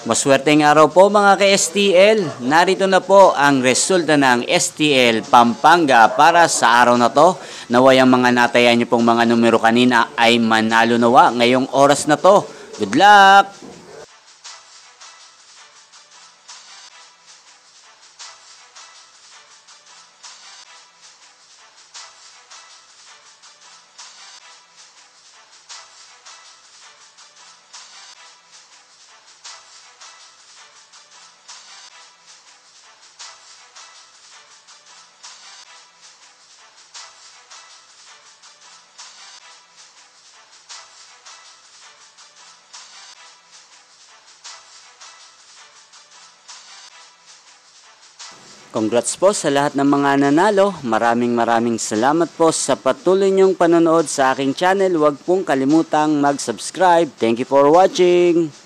Maswerteng araw po mga ka-STL. Narito na po ang resulta ng STL Pampanga para sa araw na to. Naway ang mga natayan niyo pong mga numero kanina ay manalo nawa ngayong oras na to. Good luck! Congrats po sa lahat ng mga nanalo. Maraming salamat po sa patuloy niyong panonood sa aking channel. Huwag pong kalimutang mag-subscribe. Thank you for watching.